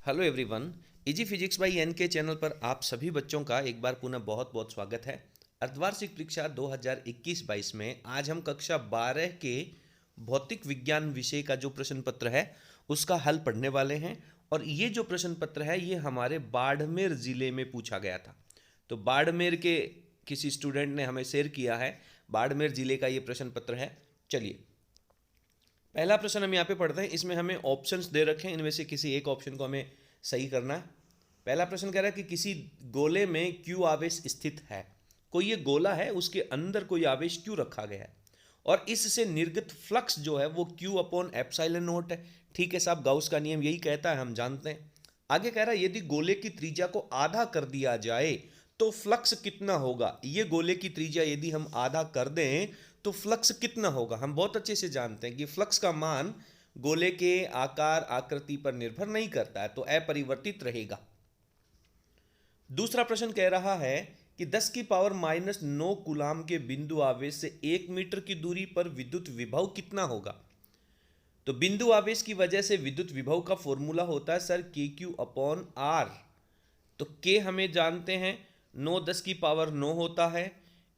Hello everyone. Easy physics by N K channel पर आप सभी बच्चों का एक बार पुनः बहुत बहुत स्वागत है। अर्धवार्षिक परीक्षा 2021-22 में आज हम कक्षा 12 के भौतिक विज्ञान विषय का जो प्रश्न पत्र है उसका हल पढ़ने वाले हैं। और ये जो प्रश्न पत्र है ये हमारे बाड़मेर ज़िले में पूछा गया था। तो बाड़मेर के किसी स्टूडेंट ने हमें शेयर किया है, बाड़मेर ज़िले का ये प्रश्न पत्र है। चलिए पहला प्रश्न हम यहाँ पे पढ़ते हैं। इसमें हमें ऑप्शंस दे रखे हैं, इनमें से किसी एक ऑप्शन को हमें सही करना है। पहला प्रश्न कह रहा है कि किसी गोले में क्यू आवेश स्थित है। कोई ये गोला है, उसके अंदर कोई आवेश क्यू रखा गया है और इससे निर्गत फ्लक्स जो है वो क्यू अपॉन एप्सिलॉन नॉट है। ठीक है साहब, गाउस का नियम यही कहता है, हम जानते हैं। आगे कह रहा है यदि गोले की त्रिज्या को आधा कर दिया जाए तो फ्लक्स कितना होगा। ये गोले की त्रिज्या यदि हम आधा कर दें तो फ्लक्स कितना होगा। हम बहुत अच्छे से जानते हैं कि फ्लक्स का मान गोले के आकार आकृति पर निर्भर नहीं करता है, तो अपरिवर्तित रहेगा। दूसरा प्रश्न कह रहा है कि 10 की पावर -9 कूलाम के बिंदु आवेश से 1 मीटर की दूरी पर विद्युत विभव कितना होगा। तो बिंदु आवेश की वजह से विद्युत विभव का फॉर्मूला होता है सर के क्यू अपॉन आर। तो के हमें जानते हैं 9 10 की पावर 9 होता है।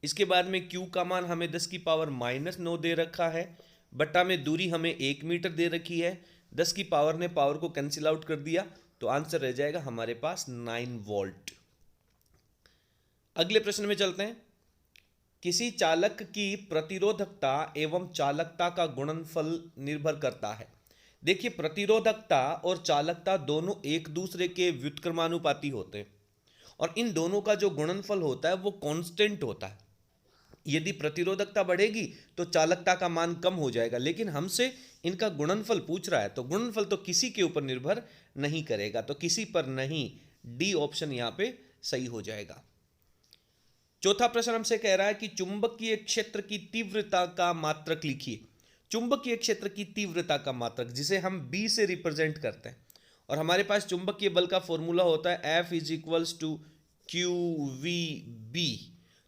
इसके बाद में क्यू का मान हमें 10 की पावर -9 दे रखा है, बट्टा में दूरी हमें 1 मीटर दे रखी है। 10 की पावर ने पावर को कैंसिल आउट कर दिया तो आंसर रह जाएगा हमारे पास 9 वोल्ट। अगले प्रश्न में चलते हैं। किसी चालक की प्रतिरोधकता एवं चालकता का गुणनफल निर्भर करता है। देखिए प्रतिरोधकता और चालकता दोनों एक दूसरे के व्युत्क्रमानुपाती होते हैं और इन दोनों का जो गुणनफल होता है वो कांस्टेंट होता है। यदि प्रतिरोधकता बढ़ेगी तो चालकता का मान कम हो जाएगा, लेकिन हमसे इनका गुणनफल पूछ रहा है तो गुणनफल तो किसी के ऊपर निर्भर नहीं करेगा, तो किसी पर नहीं। डी ऑप्शन यहां पे सही हो जाएगा। चौथा प्रश्न हमसे कह रहा है कि चुंबकीय क्षेत्र की तीव्रता का मात्रक लिखिए। चुंबकीय क्षेत्र की तीव्रता का मात्रक जिसे हम बी से रिप्रेजेंट करते हैं और हमारे पास चुंबकीय बल का फॉर्मूला होता है F is equals to Q V B.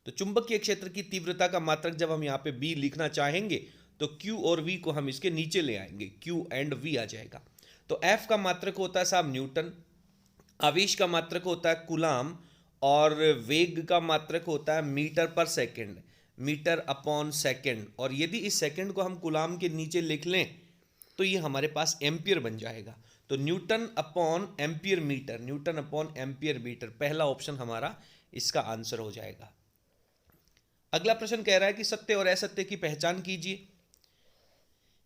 तो चुंबकीय क्षेत्र की तीव्रता का मात्रक जब हम यहाँ पे बी लिखना चाहेंगे तो क्यू और वी को हम इसके नीचे ले आएंगे, क्यू एंड वी आ जाएगा। तो एफ का मात्रक होता है साहब न्यूटन, आवेश का मात्रक होता है कूलाम और वेग का मात्रक होता है मीटर पर सेकंड, मीटर अपॉन सेकंड। और यदि इस सेकंड को हम कूलाम के नीचे लिख लें तो ये हमारे पास एम्पियर बन जाएगा। तो newton upon ampere metre, newton upon ampere metre, पहला ऑप्शन हमारा इसका आंसर हो जाएगा। अगला प्रश्न कह रहा है कि सत्य और असत्य की पहचान कीजिए।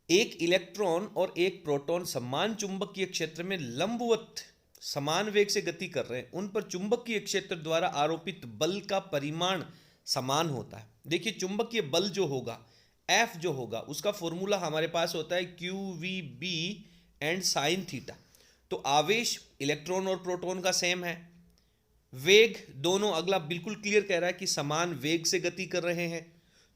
एक इलेक्ट्रॉन और एक प्रोटॉन समान चुंबकीय क्षेत्र में लंबवत समान वेग से गति कर रहे हैं, उन पर चुंबकीय क्षेत्र द्वारा आरोपित बल का परिमाण समान होता है। देखिए चुंबकीय बल जो होगा F जो होगा उसका फॉर्मूला हमारे पास होता है Q V B and sine theta. तो आवेश इलेक्ट्रॉन और प्रोटॉन का सेम है, वेग दोनों अगला बिल्कुल क्लियर कह रहा है कि समान वेग से गति कर रहे हैं।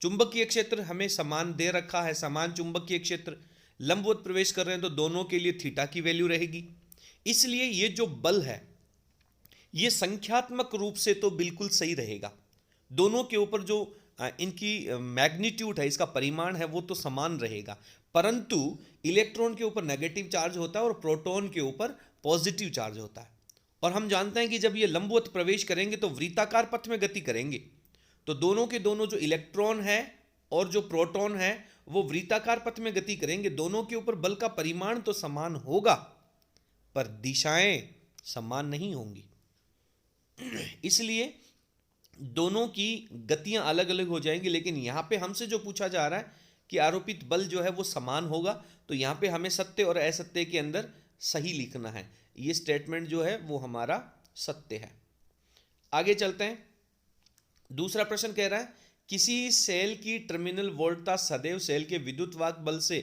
चुंबकीय क्षेत्र हमें समान दे रखा है, समान चुंबकीय क्षेत्र, लंबवत प्रवेश कर रहे हैं तो दोनों के लिए थीटा की वैल्यू रहेगी। इसलिए ये जो बल है ये संख्यात्मक रूप से तो बिल्कुल सही रहेगा। दोनों के ऊपर जो इनकी मैग्नीट्यूड है, इसका परिमाण है, वो तो समान रहेगा, परंतु इलेक्ट्रॉन के ऊपर नेगेटिव चार्ज होता है और प्रोटॉन के ऊपर पॉजिटिव चार्ज होता है। और हम जानते हैं कि जब ये लंबवत प्रवेश करेंगे तो वृत्ताकार पथ में गति करेंगे, तो दोनों के दोनों जो इलेक्ट्रॉन है और जो प्रोटॉन है वो वृत्ताकार पथ में गति करेंगे। दोनों के ऊपर बल का परिमाण तो समान होगा पर दिशाएं समान नहीं होंगी, इसलिए दोनों की गतियां अलग अलग हो जाएंगी। लेकिन यहां पे हमसे जो पूछा जा रहा है कि आरोपित बल जो है वो समान होगा, तो यहां पे हमें सत्य और असत्य के अंदर सही लिखना है। ये स्टेटमेंट जो है वो हमारा सत्य है। आगे चलते हैं। दूसरा प्रश्न कह रहा है किसी सेल की टर्मिनल वोल्टता सदैव सेल के विद्युत वाहक बल से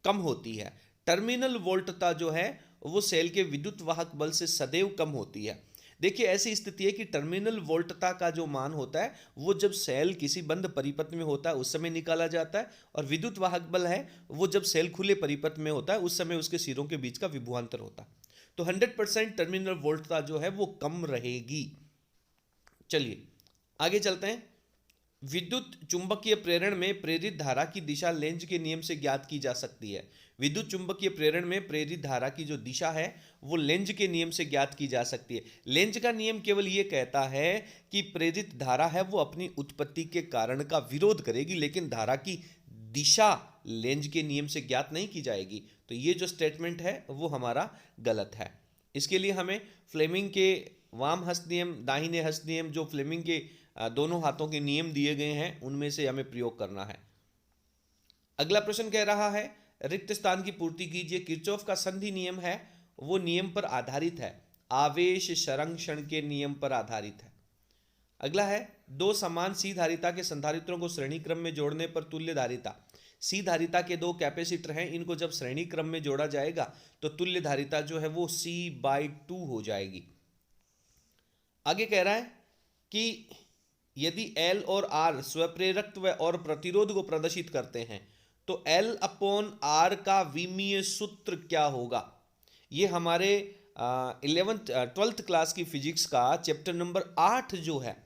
कम होती है। टर्मिनल वोल्टता जो है वो सेल के विद्युत वाहक बल से सदैव कम होती है। देखिए ऐसी स्थिति है कि टर्मिनल वोल्टता का जो मान होता है वो जब सेल किसी बंद परिपथ में होता है उस समय निकाला जाता है, और विद्युत वाहक बल है वो जब सेल खुले परिपथ में होता है उस समय उसके सिरों के बीच का विभवांतर होता है। तो 100% टर्मिनल वोल्टता जो है वो कम रहेगी। चलिए आगे चलते हैं। विद्युत चुंबकीय प्रेरण में प्रेरित धारा की दिशा लेंज के नियम से ज्ञात की जा सकती है। विद्युत चुंबकीय प्रेरण में प्रेरित धारा की जो दिशा है वो लेंज के नियम से ज्ञात की जा सकती है। लेंज का नियम केवल ये कहता है कि प्रेरित धारा है वो अपनी उत्पत्ति के कारण का विरोध करेगी, लेकिन धारा की दिशा लेंज के नियम से ज्ञात नहीं की जाएगी। तो ये जो स्टेटमेंट है वो हमारा गलत है। इसके लिए हमें फ्लेमिंग के वाम हस्त नियम, दाहिने हस्त नियम, जो फ्लेमिंग के दोनों हाथों के नियम दिए गए हैं उनमें से हमें प्रयोग करना है। अगला प्रश्न कह रहा है रिक्त स्थान की पूर्ति कीजिए। किरचॉफ का संधि नियम है वो नियम पर आधारित है, आवेश संरक्षण के नियम पर आधारित है। अगला है दो समान सी धारिता के संधारित्रों को श्रेणी क्रम में जोड़ने पर तुल्य धारिता। सी धारिता के दो कैपेसिटर हैं, इनको जब श्रेणी क्रम में जोड़ा जाएगा तो तुल्य धारिता जो है वो C/2 हो जाएगी। आगे कह रहा है कि यदि L और R स्वप्रेरकत्व और प्रतिरोध को प्रदर्शित करते हैं तो L/R का विमीय सूत्र क्या होगा। ये हमारे 12th क्लास की फिजिक्स का चैप्टर नंबर 8 जो है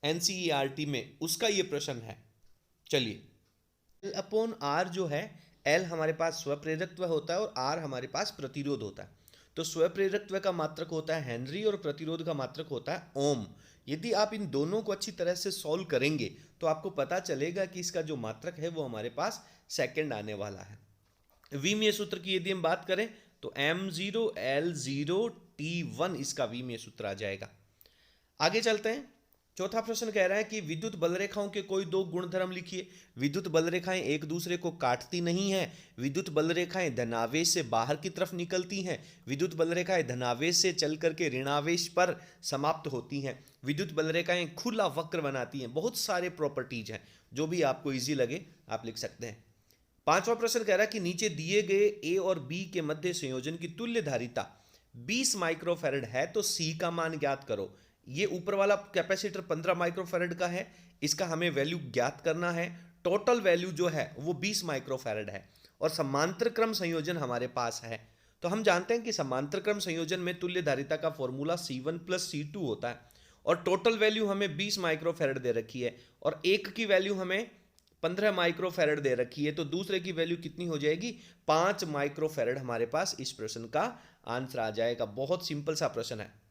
NCERT में उसका ये प्रश्न है। चलिए, L/R जो है, L हमारे पास स्वप्रेरकत्व होता है और R हमारे पास प्रतिरोध होता है। तो स्वप्रेरकत्व का मात्रक होता है हेनरी और प्रतिरोध का मात्रक होता है ओम। यदि आप इन दोनों को अच्छी तरह से सॉल्व करेंगे तो आपको पता चलेगा कि इसका जो मात्रक है वो हमारे पास सेकंड आने वाला है। विमीय सूत्र की यदि हम बात करें तो M0L0T1 इसका विमीय सूत्र आ जाएगा। आगे चलते हैं। चौथा प्रश्न कह रहा है कि विद्युत बलरेखाओं के कोई दो गुणधर्म लिखिए। विद्युत बलरेखाएं एक दूसरे को काटती नहीं हैं। विद्युत बलरेखाएं धनावेश से बाहर की तरफ निकलती हैं। विद्युत बलरेखाएं धनावेश से चल करके ऋणावेश पर समाप्त होती हैं। विद्युत बलरेखाएं खुला वक्र बनाती हैं। बहुत सारे प्रॉपर्टीज हैं, जो भी आपको इजी लगे आप लिख सकते हैं। पांचवा प्रश्न कह रहा है कि नीचे दिए गए ए और बी के मध्य संयोजन की तुल्य धारिता 20 माइक्रोफैरड है तो सी का मान ज्ञात करो। ये ऊपर वाला कैपेसिटर 15 माइक्रोफैरड का है, इसका हमें वैल्यू ज्ञात करना है। टोटल वैल्यू जो है वो 20 माइक्रोफैरड है और समांतर क्रम संयोजन हमारे पास है। तो हम जानते हैं कि समांतर क्रम संयोजन में तुल्य धारिता का फॉर्मूला C1 + C2 होता है और टोटल वैल्यू हमें 20 माइक्रोफैरड दे रखी है और एक की वैल्यू हमें 15 माइक्रोफैरड दे रखी है। तो दूसरे की वैल्यू कितनी हो जाएगी, 5 माइक्रोफैरड हमारे पास इस प्रश्न का आंसर आ जाएगा। बहुत सिंपल सा प्रश्न है।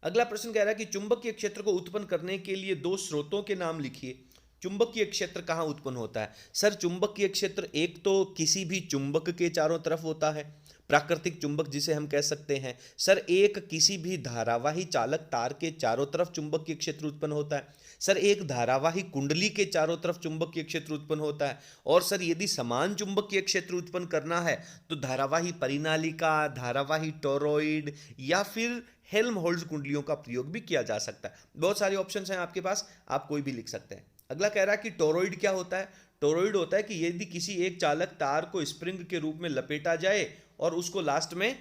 अगला प्रश्न कह रहा है कि चुंबकीय क्षेत्र को उत्पन्न करने के लिए दो स्रोतों के नाम लिखिए। चुंबकीय क्षेत्र कहाँ उत्पन्न होता है। सर, चुंबकीय क्षेत्र एक तो किसी भी चुंबक के चारों तरफ होता है, प्राकृतिक चुंबक जिसे हम कह सकते हैं। सर, एक किसी भी धारावाही चालक तार के चारों तरफ चुंबकीय क्षेत्र उत्पन्न होता है। सर, एक धारावाही कुंडली के चारों तरफ चुंबकीय क्षेत्र उत्पन्न होता है। और सर, यदि समान चुंबकीय क्षेत्र उत्पन्न करना है तो धारावाही परिनालिका, धारावाही टोरॉइड या फिर हेल्महोल्ट्ज कुंडलियों का प्रयोग भी किया जा सकता है। बहुत सारे ऑप्शंस हैं आपके पास, आप कोई भी लिख सकते हैं। अगला कह रहा है कि टोरॉइड क्या होता है। टोरॉइड होता है कि यदि किसी एक चालक तार को स्प्रिंग के रूप में लपेटा जाए और उसको लास्ट में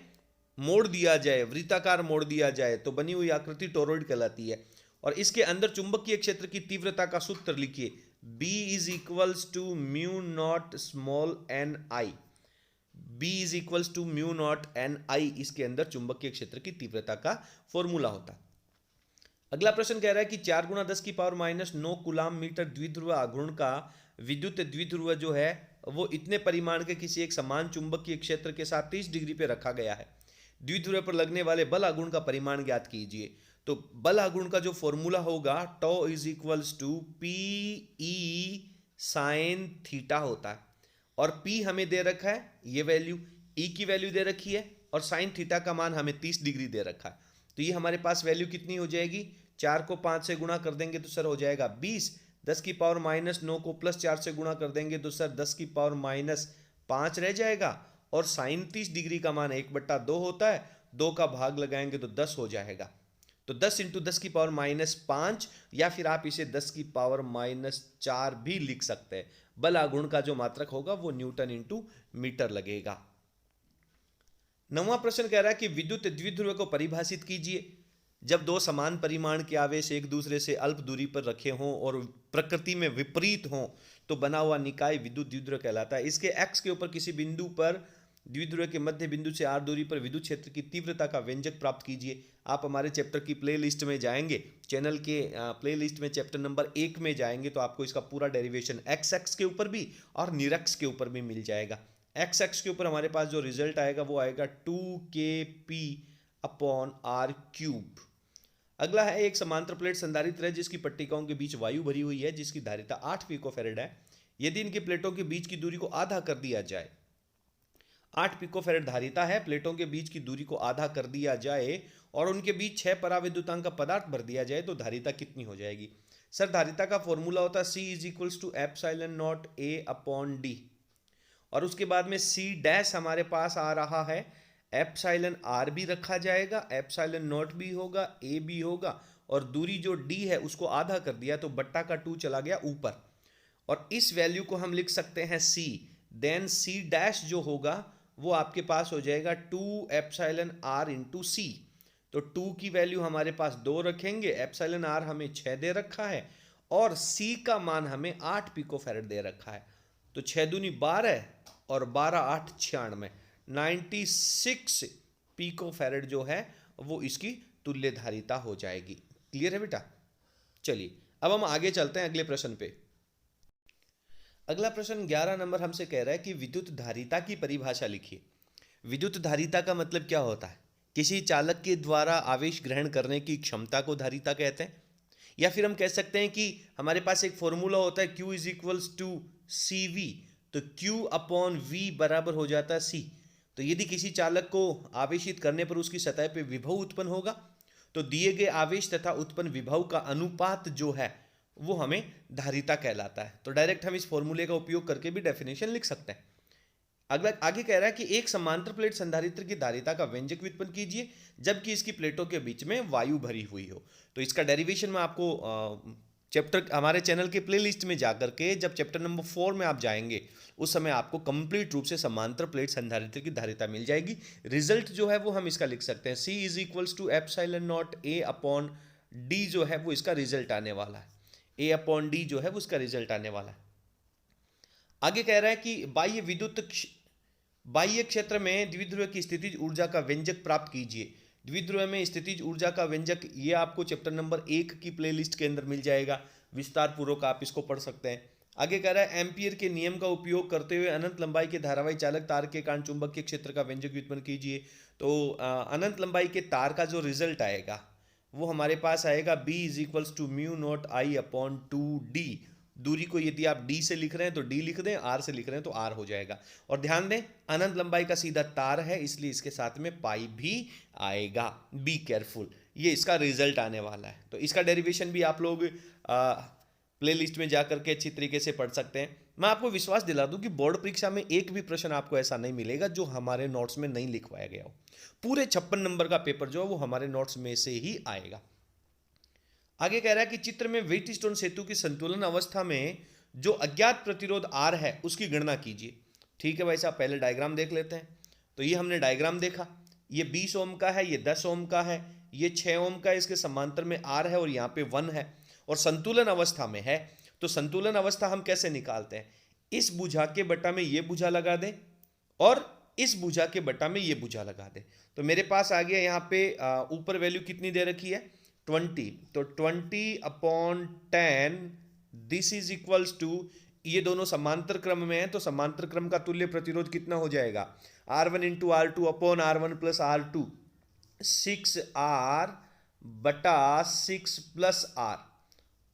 मोड़ दिया जाए, वृत्ताकार मोड़ दिया जाए, तो बनी हुई आकृति टोरॉइड कहलाती है। और इसके अंदर चुंबकीय क्षेत्र की तीव्रता का सूत्र लिखिए, B = μ0 B = μ0 इसके अंदर चुंबकीय क्षेत्र की तीव्रता का फॉर्मूला होता है। अगला प्रश्न कह रहा है कि 4 × 10⁻⁹ कूलाम मीटर द्विध्रुव आघूर्ण का विद्युत द्विध्रुव जो है वो इतने परिमाण के किसी एक समान चुंबकीय क्षेत्र के साथ 30 डिग्री पे रखा गया है। द्विध्रुव पर लगने वाले बल आघूर्ण का परिमाण ज्ञात कीजिए। तो बल आघूर्ण का जो फॉर्मूला होगा τ = PE sin थीटा होता है और P हमें दे रखा है, ये वैल्यू E की वैल्यू दे रखी है और साइन थीटा का मान हमें 30 डिग्री दे रखा है। तो ये हमारे पास वैल्यू कितनी हो जाएगी, 4 को 5 से गुणा कर देंगे तो सर हो जाएगा 20, 10⁻⁹ को +4 से गुणा कर देंगे तो सर 10⁻5 रह जाएगा और साइन 30 डिग्री का मान 1/2 होता है, 2 का भाग लगाएंगे तो 10 हो जाएगा। तो 10 × 10⁻5 या फिर आप इसे 10⁻4 भी लिख सकते हैं। बल आघूर्ण का जो मात्रक होगा वो N/मीटर लगेगा। 9वां प्रश्न कह रहा है कि विद्युत द्विध्रुव को परिभाषित कीजिए। जब दो समान परिमाण के आवेश एक दूसरे से अल्प दूरी पर रखे हों और प्रकृति में विपरीत हों तो बना हुआ निकाय विद्युत द्विध्रुव कहलाता है। इसके x के ऊपर किसी बिंदु पर द्विध्रुव के मध्य बिंदु से r दूरी पर विद्युत क्षेत्र की तीव्रता का व्यंजक प्राप्त कीजिए। आप हमारे चैप्टर की प्लेलिस्ट में जाएंगे, चैनल के प्लेलिस्ट में चैप्टर नंबर 1 में जाएंगे तो आपको इसका पूरा डेरिवेशन एक्स एक्स के ऊपर भी और निरक्स के ऊपर भी मिल जाएगा। एक्स एक्स के ऊपर हमारे पास जो रिजल्ट आएगा वो आएगा 2kp/r³। अगला है एक समांतर प्लेट संधारित्र है जिसकी पट्टिकाओं के बीच वायु भरी हुई है, जिसकी धारिता 8 पिकोफैरेड है। यदि इनकी प्लेटों के बीच की दूरी को आधा कर दिया जाए, 8 पिकोफैरेड धारिता है, प्लेटों के बीच की दूरी को आधा कर दिया जाए और उनके बीच 6 पराविद्युतांक का पदार्थ भर दिया जाए तो धारिता कितनी हो जाएगी? सर धारिता का फॉर्मूला होता है C = ε0A/d और उसके बाद में C डैश हमारे पास आ रहा है, ε r भी रखा जाएगा, ε0 भी होगा, A भी होगा और दूरी जो D है उसको आधा कर दिया तो बट्टा का 2 चला गया ऊपर और इस वैल्यू को हम लिख सकते हैं C। देन C डैश जो होगा वो आपके पास हो जाएगा 2ε r × C। तो 2 की वैल्यू हमारे पास 2 रखेंगे, ε r हमें 6 दे रखा है और C का मान हमें 8 पिकोफैरेड दे रखा है। तो 6 दूनी 12 और 12 8 96, 96 पिकोफैरेड जो है वो इसकी तुल्य धारिता हो जाएगी। क्लियर है बेटा? चलिए अब हम आगे चलते हैं अगले प्रश्न पे। अगला प्रश्न 11 नंबर हमसे कह रहा है कि विद्युत धारिता की परिभाषा लिखिए। विद्युत धारिता का मतलब क्या होता है? किसी चालक के द्वारा आवेश ग्रहण करने की क्षमता को धारिता कहते हैं, या फिर हम कह सकते हैं कि हमारे पास एक फॉर्मूला होता है Q = CV, तो Q/V बराबर हो जाता है C। तो यदि किसी चालक को आवेशित करने पर उसकी सतह पे विभव उत्पन्न होगा तो दिए गए आवेश तथा उत्पन्न विभव का अनुपात जो है वो हमें धारिता कहलाता है। तो डायरेक्ट हम इस फॉर्मूले का उपयोग करके भी डेफिनेशन लिख सकते हैं। अगला आगे कह रहा है कि एक समांतर प्लेट संधारित्र की धारिता का व्यंजक व्युत्पन्न कीजिए जबकि इसकी प्लेटों के बीच में वायु भरी हुई हो। तो इसका डेरिवेशन में आपको चैप्टर हमारे चैनल के प्लेलिस्ट में जाकर के जब चैप्टर नंबर 4 में आप जाएंगे उस समय आपको कंप्लीट रूप से समांतर प्लेट संधारित्र की धारिता मिल जाएगी। रिजल्ट जो है वो हम इसका लिख सकते हैं C = ε0A/d जो है वो इसका रिजल्ट आने वाला है, A/d जो है वो इसका रिजल्ट आने वाला है। आगे कह रहा है कि बाह्य क्षेत्र में द्विध्रुव की स्थितिज ऊर्जा का व्यंजक प्राप्त कीजिए। द्विध्रुव में स्थितिज ऊर्जा का व्यंजक ये आपको चैप्टर नंबर 1 की प्लेलिस्ट के अंदर मिल जाएगा, विस्तार पूर्वक आप इसको पढ़ सकते हैं। आगे कह रहा है एम्पियर के नियम का उपयोग करते हुए अनंत लंबाई के धारावाही चालक तार के कारण चुंबकीय क्षेत्र का व्यंजक व्युत्पन्न कीजिए। तो अनंत लंबाई के तार का जो रिजल्ट आएगा वो हमारे पास आएगा B = μ0I/2d। दूरी को यदि आप d से लिख रहे हैं तो d लिख दें, r से लिख रहे हैं तो r हो जाएगा। और ध्यान दें अनंत लंबाई का सीधा तार है इसलिए इसके साथ में पाई भी आएगा, बी केयरफुल। ये इसका रिजल्ट आने वाला है। तो इसका डेरिवेशन भी आप लोग प्लेलिस्ट में जाकर के अच्छी तरीके से पढ़ सकते हैं। मैं आपको विश्वास दिला दूं कि बोर्ड परीक्षा में एक भी प्रश्न आपको ऐसा नहीं मिलेगा जो हमारे नोट्स में नहीं लिखवाया गया हो। पूरे 56 नंबर का पेपर जो है वो हमारे नोट्स में से ही आएगा। आगे कह रहा है कि चित्र में व्हीटस्टोन सेतु की संतुलन अवस्था में जो अज्ञात प्रतिरोध R है उसकी गणना कीजिए। ठीक है भाई साहब, पहले डायग्राम देख लेते हैं। तो ये हमने डायग्राम देखा, ये 20 ओम का है, ये 10 ओम का है, ये 6 ओम का है, इसके समांतर में R है और यहाँ पे 1 है और संतुलन अवस्था में है। तो संतुलन अवस्था हम कैसे निकालते हैं? इस भुजा के बटा में ये भुजा लगा दें और इस भुजा के बटा में ये भुजा लगा दें। तो मेरे पास आ गया यहाँ पे ऊपर वैल्यू कितनी दे रखी है 20, तो 20/10 दिस इज इक्वल्स टू, ये दोनों समांतर क्रम में है तो समांतर क्रम का तुल्य प्रतिरोध कितना हो जाएगा R1 × R2/R1 + R2, 6R बटा 6 + R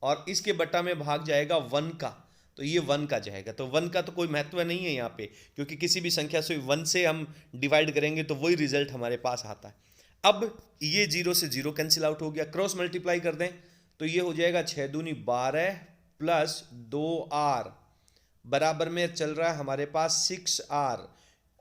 और इसके बटा में भाग जाएगा 1 का, तो ये 1 का जाएगा। तो 1 का तो कोई महत्व नहीं है यहाँ पे क्योंकि किसी भी संख्या से 1 से हम डिवाइड करेंगे तो वही रिजल्ट हमारे पास आता है। अब ये 0 से 0 कैंसिल आउट हो गया, क्रॉस मल्टीप्लाई कर दें तो ये हो जाएगा 6 दूनी 12 + 2R बराबर में चल रहा है हमारे पास 6R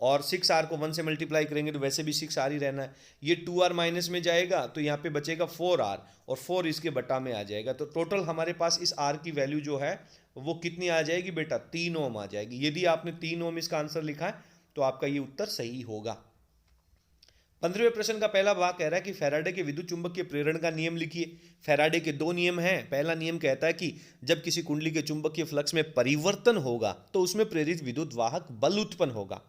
और 6R को 1 से मल्टीप्लाई करेंगे तो वैसे भी 6R ही रहना है। ये 2R माइनस में जाएगा तो यहाँ पे बचेगा 4R और 4 इसके बटा में आ जाएगा। तो टोटल हमारे पास इस R की वैल्यू जो है वो कितनी आ जाएगी बेटा 3 ओम आ जाएगी। यदि आपने 3 ओम इसका आंसर लिखा है तो आपका ये उत्तर सही होगा। 15वें प्रश्न का पहला भाग कह रहा है कि फैराडे के विद्युत चुंबकीय प्रेरण का नियम लिखिए। फैराडे के 2 नियम हैं। पहला नियम कहता है कि जब किसी कुंडली के चुंबकीय फ्लक्स में परिवर्तन होगा तो उसमें प्रेरित विद्युत वाहक बल उत्पन्न होगा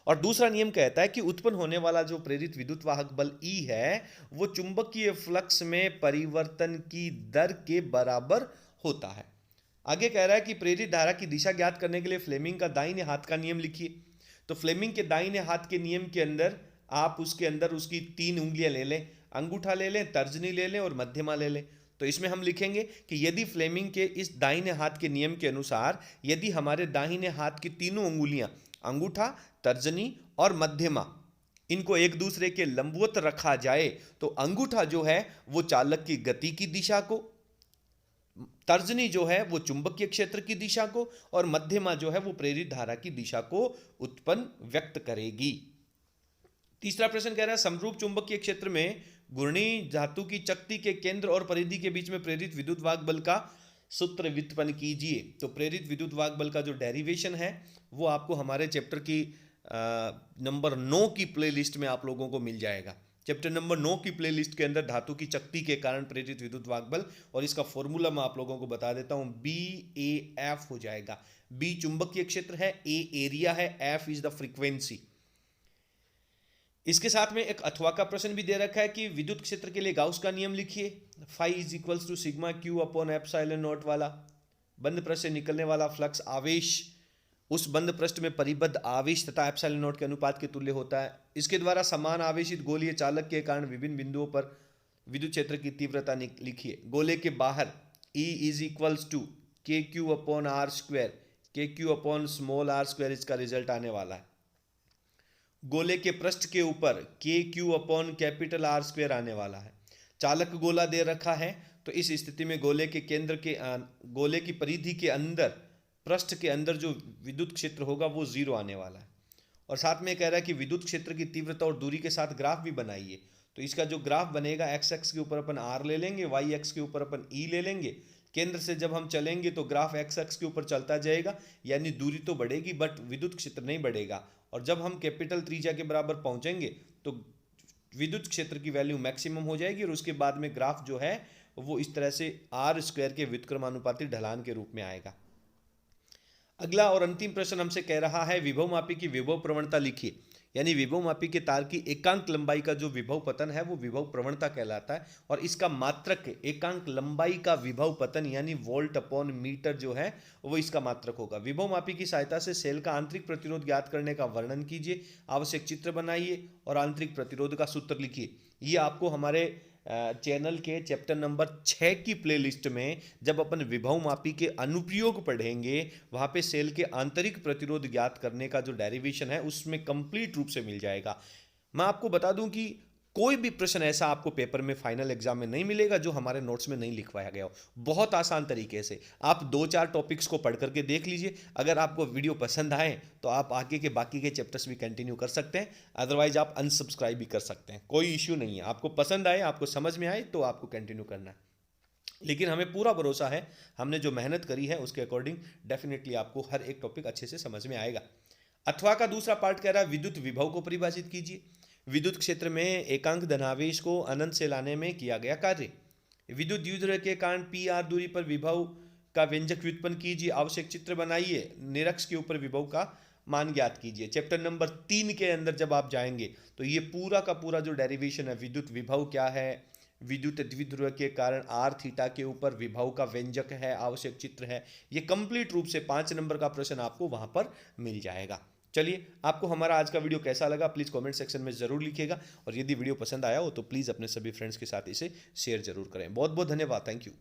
और दूसरा नियम कहता है कि उत्पन्न होने वाला जो प्रेरित विद्युत वाहक बल E है वो चुंबकीय फ्लक्स में परिवर्तन की दर के बराबर होता है। आगे कह रहा है कि प्रेरित धारा की दिशा ज्ञात करने के लिए फ्लेमिंग का दाहिने हाथ का नियम लिखिए। तो फ्लेमिंग के दाहिने हाथ के नियम के अंदर आप उसके अंदर उसकी 3 उंगलियां ले लें, अंगूठा ले लें, तर्जनी ले लें और मध्यमा ले लें। तो इसमें हम लिखेंगे कि यदि फ्लेमिंग के इस दाहिने हाथ के नियम के अनुसार यदि हमारे दाहिने हाथ की तीनों उंगलियां अंगूठा, तर्जनी और मध्यमा इनको एक दूसरे के लंबवत रखा जाए तो अंगूठा जो है वो चालक की गति की दिशा को, तर्जनी जो है वो चुंबकीय क्षेत्र की दिशा को और मध्यमा जो है वो प्रेरित धारा की दिशा को उत्पन्न व्यक्त करेगी। तीसरा प्रश्न कह रहा है समरूप चुंबकीय क्षेत्र में घूर्णी धातु की चकती के केंद्र और परिधि के बीच में प्रेरित विद्युत वाहक बल का सूत्र व्युत्पन्न कीजिए। तो प्रेरित विद्युत वाहक बल का जो डेरिवेशन है वो आपको हमारे चैप्टर की नंबर 9 की प्लेलिस्ट में आप लोगों को मिल जाएगा। चैप्टर नंबर 9 की प्लेलिस्ट के अंदर धातु की चकती के कारण प्रेरित विद्युत वाहक बल, और इसका फॉर्मूला मैं आप लोगों को बता देता हूं, BAF हो जाएगा। B चुंबकीय क्षेत्र है, A एरिया है, F इज द फ्रीक्वेंसी। इसके साथ में एक अथवा का प्रश्न भी दे रखा है कि विद्युत क्षेत्र के लिए गाउस का नियम लिखिए। Phi is equals to sigma Q upon epsilon naught वाला बंद पृष्ठ से निकलने वाला फ्लक्स आवेश उस बंद पृष्ठ में परिबद्ध आवेश तथा एप्सिलॉन नॉट के अनुपात के तुल्य होता है। इसके द्वारा समान आवेशित गोलीय चालक के कारण विभिन्न बिंदुओं पर विद्युत क्षेत्र की तीव्रता लिखिए। गोले के बाहर E is equals to K Q upon R square, K Q upon small R square इसका रिजल्ट आने वाला है। गोले के पृष्ठ के ऊपर K Q upon capital R square आने वाला है। चालक गोला दे रखा है तो इस स्थिति में गोले के केंद्र के गोले की परिधि के अंदर पृष्ठ के अंदर जो विद्युत क्षेत्र होगा वो 0 आने वाला है। और साथ में कह रहा है कि विद्युत क्षेत्र की तीव्रता और दूरी के साथ ग्राफ भी बनाइए। तो इसका जो ग्राफ बनेगा एक्स एक्स के ऊपर अपन आर ले लेंगे, वाई एक्स के ऊपर अपन ई ले लेंगे। केंद्र से जब हम चलेंगे तो ग्राफ एक्स एक्स के ऊपर चलता जाएगा, यानी दूरी तो बढ़ेगी बट विद्युत क्षेत्र नहीं बढ़ेगा। और जब हम कैपिटल त्रिज्या के बराबर पहुंचेंगे तो विद्युत क्षेत्र की वैल्यू मैक्सिमम हो जाएगी और उसके बाद में ग्राफ जो है वो इस तरह से आर स्क्वायर के व्युत्क्रमानुपाती ढलान के रूप में आएगा। अगला और अंतिम प्रश्न हमसे कह रहा है विभवमापी की विभव प्रवणता लिखिए। यानी विभवमापी के तार की एकांक लंबाई का जो विभव पतन है वो विभव प्रवणता कहलाता है और इसका मात्रक एकांक लंबाई का विभव पतन यानी वोल्ट अपॉन मीटर जो है वो इसका मात्रक होगा। विभवमापी की सहायता से सेल का आंतरिक प्रतिरोध ज्ञात करने का वर्णन कीजिए, आवश्यक चित्र बनाइए और आंतरिक प्रतिरोध का सूत्र लिखिए। ये आपको हमारे चैनल के चैप्टर नंबर 6 की प्लेलिस्ट में जब अपन विभवमापी के अनुप्रयोग पढ़ेंगे वहाँ पे सेल के आंतरिक प्रतिरोध ज्ञात करने का जो डेरिवेशन है उसमें कंप्लीट रूप से मिल जाएगा। मैं आपको बता दूं कि कोई भी प्रश्न ऐसा आपको पेपर में फाइनल एग्जाम में नहीं मिलेगा जो हमारे नोट्स में नहीं लिखवाया गया हो। बहुत आसान तरीके से आप 2-4 टॉपिक्स को पढ़ करके देख लीजिए। अगर आपको वीडियो पसंद आए तो आप आगे के बाकी के चैप्टर्स भी कंटिन्यू कर सकते हैं, अदरवाइज आप अनसब्सक्राइब भी कर सकते हैं, कोई इश्यू नहीं है। आपको पसंद आए, आपको समझ में आए तो आपको कंटिन्यू करना है। लेकिन हमें पूरा भरोसा है हमने जो मेहनत करी है उसके अकॉर्डिंग डेफिनेटली आपको हर एक टॉपिक अच्छे से समझ में आएगा। अथवा का दूसरा पार्ट कह रहा है विद्युत विभव को परिभाषित कीजिए। विद्युत क्षेत्र में एकांक धनावेश को अनंत से लाने में किया गया कार्य। विद्युत द्विध्रुव के कारण पी आर दूरी पर विभव का व्यंजक व्युत्पन्न कीजिए, आवश्यक चित्र बनाइए, निरक्ष के ऊपर विभव का मान ज्ञात कीजिए। चैप्टर नंबर 3 के अंदर जब आप जाएंगे तो ये पूरा का पूरा जो डेरिवेशन है, विद्युत विभव क्या है, विद्युत द्विध्रुव के कारण आर थीटा के ऊपर विभव का व्यंजक है, आवश्यक चित्र है, ये कंप्लीट रूप से 5 नंबर का प्रश्न आपको वहां पर मिल जाएगा। चलिए, आपको हमारा आज का वीडियो कैसा लगा प्लीज़ कमेंट सेक्शन में ज़रूर लिखिएगा और यदि वीडियो पसंद आया हो तो प्लीज़ अपने सभी फ्रेंड्स के साथ इसे शेयर जरूर करें। बहुत बहुत धन्यवाद, थैंक यू।